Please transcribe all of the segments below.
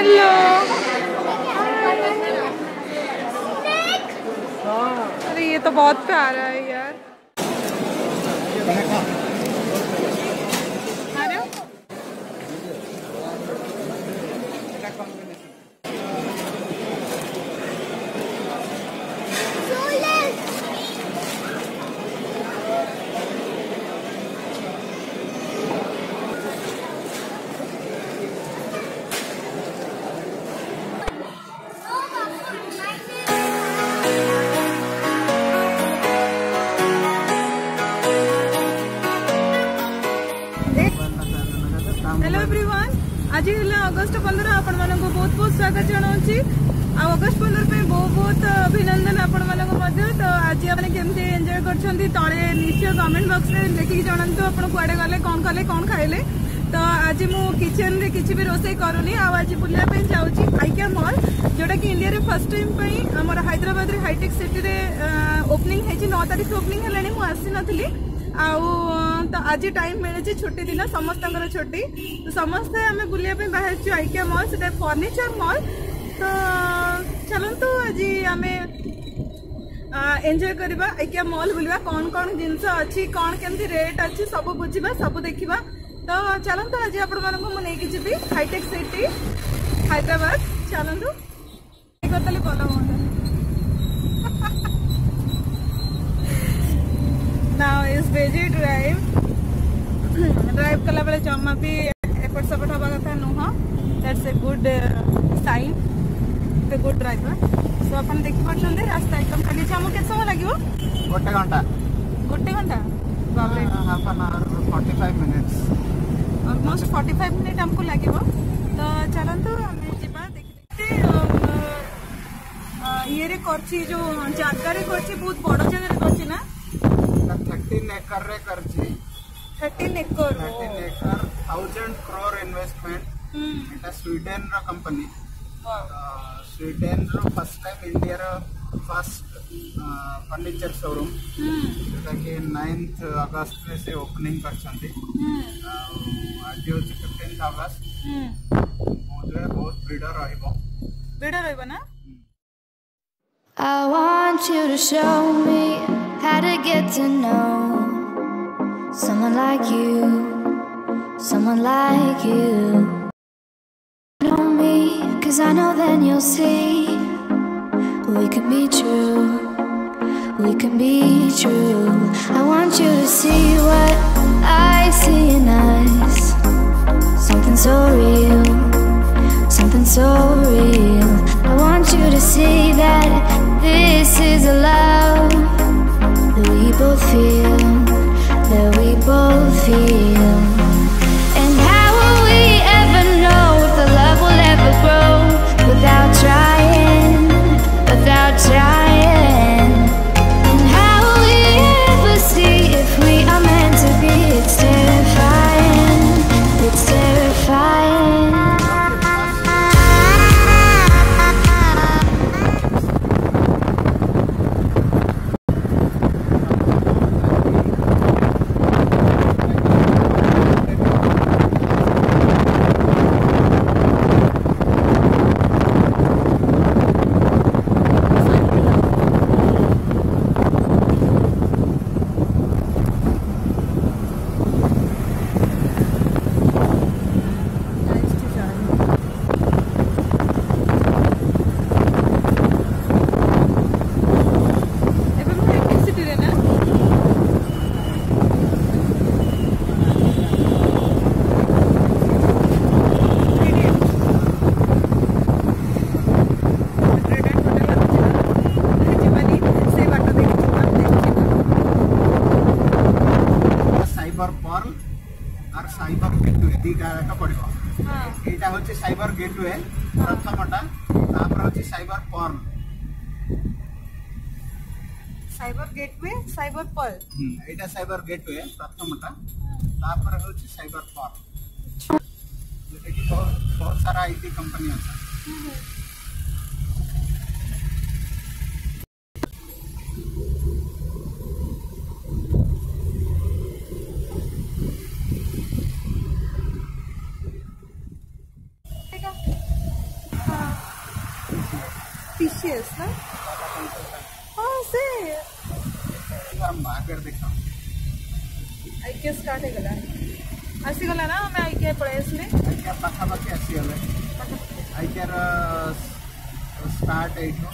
Hello अरे ये तो बहुत प्यारा है यार। हेलो एवरीवन, आज अगस्ट 15 आपण मानक बहुत बहुत स्वागत जनाऊँगी। अगस्ट 15 पे बहुत बहुत अभिनंदन आपण मानक मध्य। तो आज आपने केमती एंजॉय करछंती तळे निश्चय कमेंट बॉक्स रे लिखि जणांतु आपण कुआडे गले कोन कले कोन खाइले। तो आज मु किचन रे किछि भी रोसई करूनी। आज बुलिया पे जाउची आइकिया मॉल, जोटा कि इंडिया रे फर्स्ट टाइम पई हमर हैदराबाद रे हाईटेक सिटी रे ओपनिंग है। 9 तारिख ओपनिंग हेलानी, मु आसी नथली। तो आज टाइम मिले छुट्टी दिन समस्त छुट्टी, तो समस्ते आम बुलिया बाहर आइकिया मॉल, से फर्निचर मॉल। तो चलतु आज आम एंजॉय करवा आइकिया मॉल बुलवा, कौन कौन जिनस अच्छी कौन केमती रेट अच्छी सब बुझा सब देखा। तो चलतु आज आपण मानक जी हाईटेक सिटी हैदराबाद। चलतु भल हम Now is busy drive कला बेले जमा भी एपट सपट हवा कथा नुह। That's a good sign, a good driver. So अपन देखि परछंदे रास्ता एकदम खाली छै। हमो के समय लागिवो? गोटे घंटा बाप रे, half an hour 45 minutes, almost 45 minute हमको लागिवो। तो चलंतु हम जिबा देखि ये रे करछि जो जागा रे करछि, बहुत बड़ जगह रे करछि ना। 13 एकड़ रे करछि। 13 एकड़ 1000 crore इन्वेस्टमेंट। एटा स्वीडन रो company. Sweden row first time India row first furniture showroom, जेटा कि 9th अगस्त रे से ओपनिंग करछंती। आज हो 15th अगस्त। बहुत भीड़ रहइबो ना। I want you to show me how to get to know someone like you, someone like you. Know me, 'cause I know then you'll see we can be true, we can be true. I want you to see what I see in us, something so real, something so real. I want you to see that this is a love that we both feel, that we both feel. And how will we ever know if the love will ever grow without trying, without trying? And how will we ever see if we are meant to be? It's terrifying, it's terrifying. Cyber Gateway प्रथमटा, तापर होची Cyber Pearl. Cyber Gateway Cyber Pearl, एटा Cyber Gateway प्रथमटा, तापर होची Cyber Perl. जेते कि बहुत सारा आईटी कंपनी আছে। टीसीएस ना हां से आगे देखो आईके स्टार्ट हो गला आसी गला ना मैं आईके पळे आसले आईके पाखा पाखी आसी गले आईके स्टार्ट एठो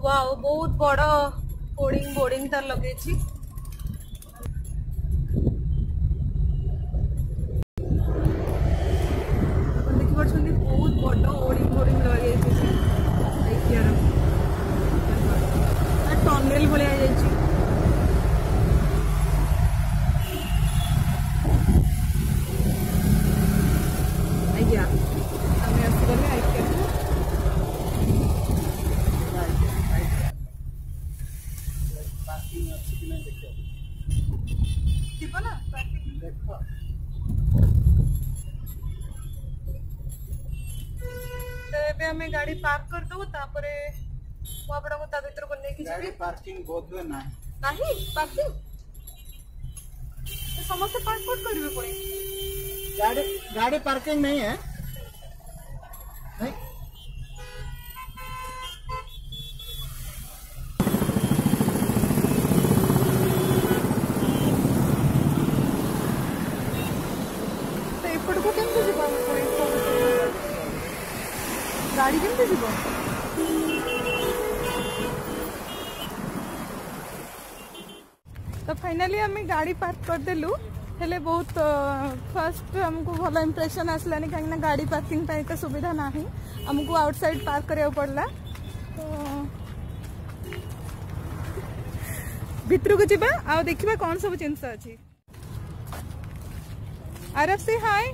वाओ बहुत बड़ा बोर्डिंग तार लगे देखी पार्टी बहुत बड़ा बोर्डिंग लगे टनेल भाया आज्ञा आम आसगले आज्ञा हमें गाड़ी पार्क कर दो तापरे आपड़ा को ता भीतर को लेके गाड़ी पार्किंग बहुत हुए ना नहीं पार्किंग समस्त पासपोर्ट करबे कोई गाड़ी पार्किंग नहीं है नहीं तो एपट को केमते जीवा गाड़ी केमते जीवा तो फाइनली हमें गाड़ी पार्क कर देलु हेले बहुत फर्स्ट हमको भला इंप्रेशन आसलानी कहीं गाड़ी पार्किंग पे तो सुविधा नहीं हमको आउटसाइड पार्क करिया पड़ला तो भितर को जीवा आ देखिबा कौन सब जिंस अछि आरफ से हाय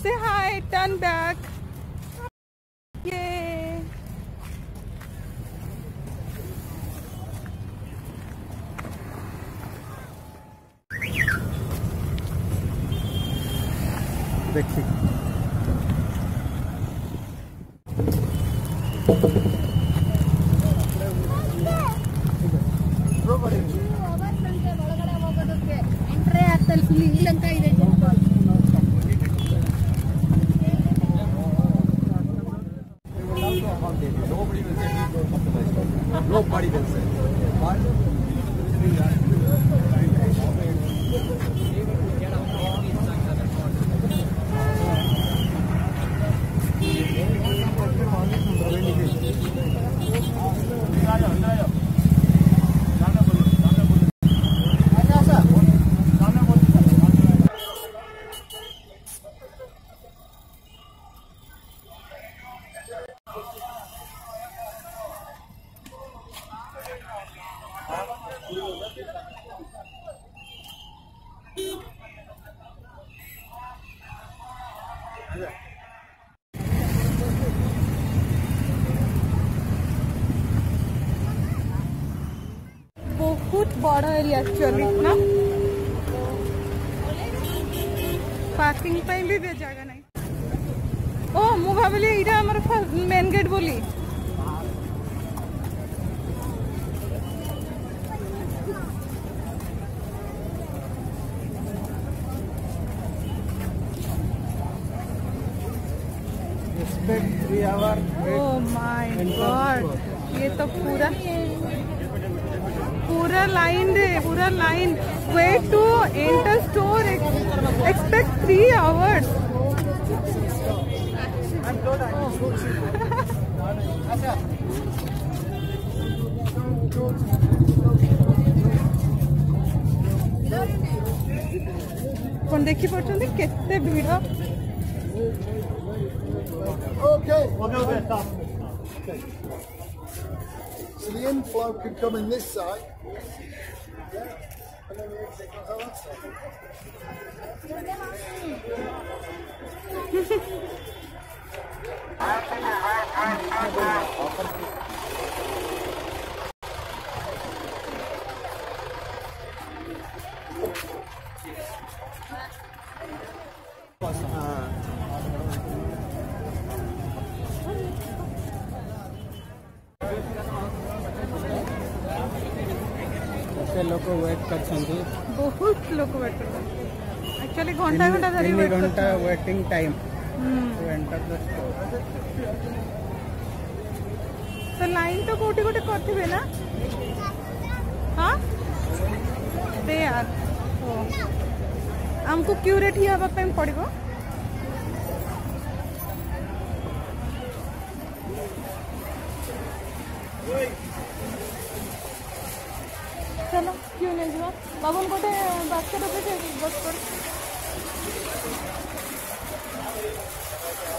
से हाय टर्न बैक ये देखिए Nobody will say. बहुत बड़ा एरिया एक्चुअली ना पार्किंग पे भी जगह नहीं ओ मु भाविली इरा हमर मेन गेट बोली ओह माय गॉड ये तो पूरा line wait to enter store expect 3 hours कौन देखी पड़ते केते भीड़ Okay, stop. Okay. So the inflow could come in this side. Yeah. And then the exit comes on that side. एते लोग वेट करछंती बहुत लोग वेट करछंती एक्चुअली घंटा घंटा धरी वेट घंटा waiting time to enter the store तो लाइन तो कोटी कोटी करथिबे ना हां दे यार ओ हमको क्यू रेट ही हवा पे पड़िबो चलो क्यों नहीं जाओ बाबू गोटे बास्केट पे बस कर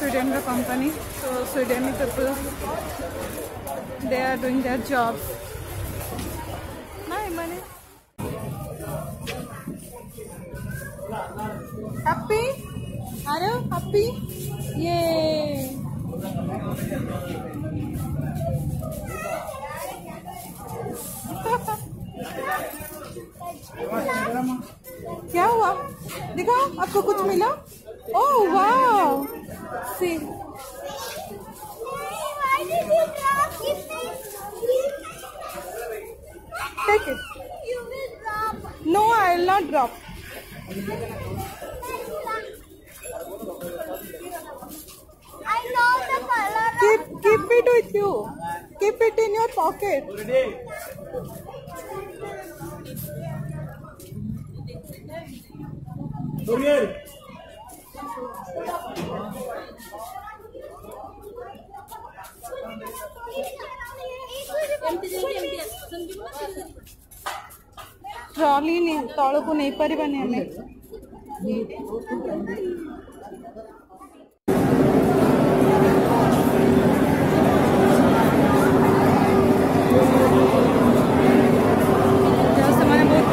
Sweden company so Sweden people they are doing their jobs nice money happy are you happy yay क्या हुआ दिखाओ आपको कुछ मिला oh wow see take it no I will not drop I know the color. keep it with you keep it in your pocket trolley नहीं तौल को नहीं पारिबानी हमें बहुत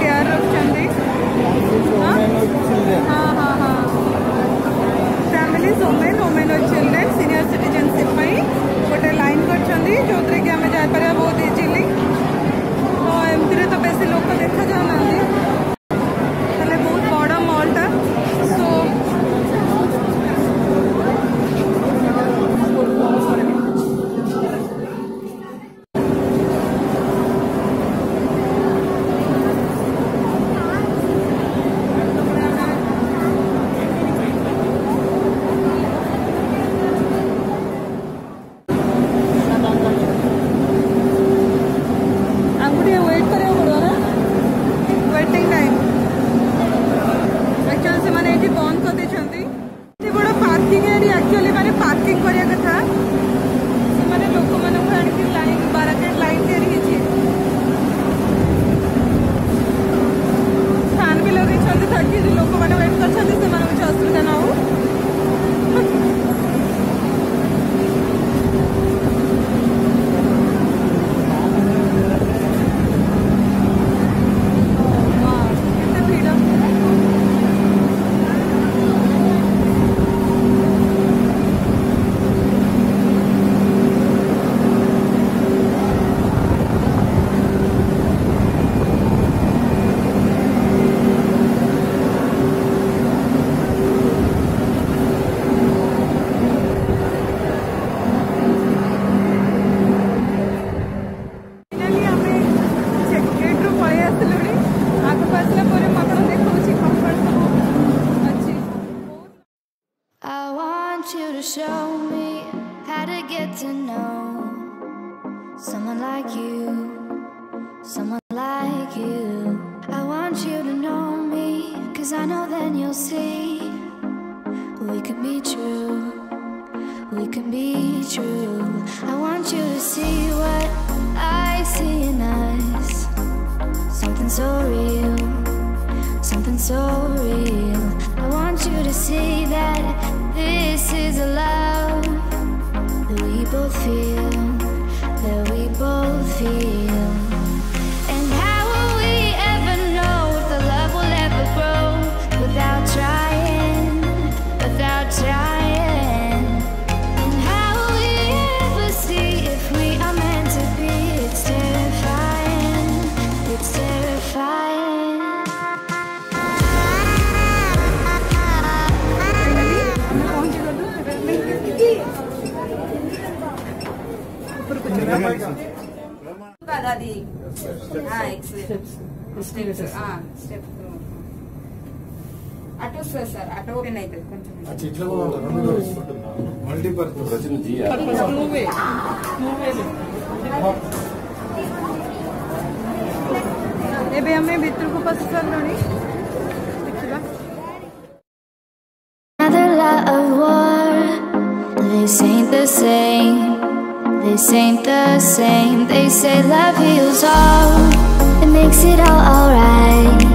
केयर रखते हाँ हाँ हाँ फैमिली वोमेन और चिल्ड्रेन सीनियर सिटीजनशिप गोटे लाइन कर जो कि आम जापर बहुत इजिली तो एमती तो बेसी लोग देखा जाना बहुत बड़ मॉलटा सो show me how to get to know someone like you, someone like you. I want you to know me, 'cause I know then you'll see we can be true, we can be true. I want you to see what I see in us, something so real, something so real. I want you to see that this is a love that we both feel, that we both feel. And how will we ever know if the love will ever grow without trying, without trying? And how will we ever see if we are meant to be? It's terrifying, it's terrifying. Steps step అటు వస్తుంది sir అటు open అవుతుంది కొంచెం multipurpose ଏବେ ଆମେ ଭିତରକୁ ପଶି ସାରିଲୁଣି ଦେଖିବା Another lot of war. This ain't the same. This ain't the same. They say love heals all. It makes it all alright.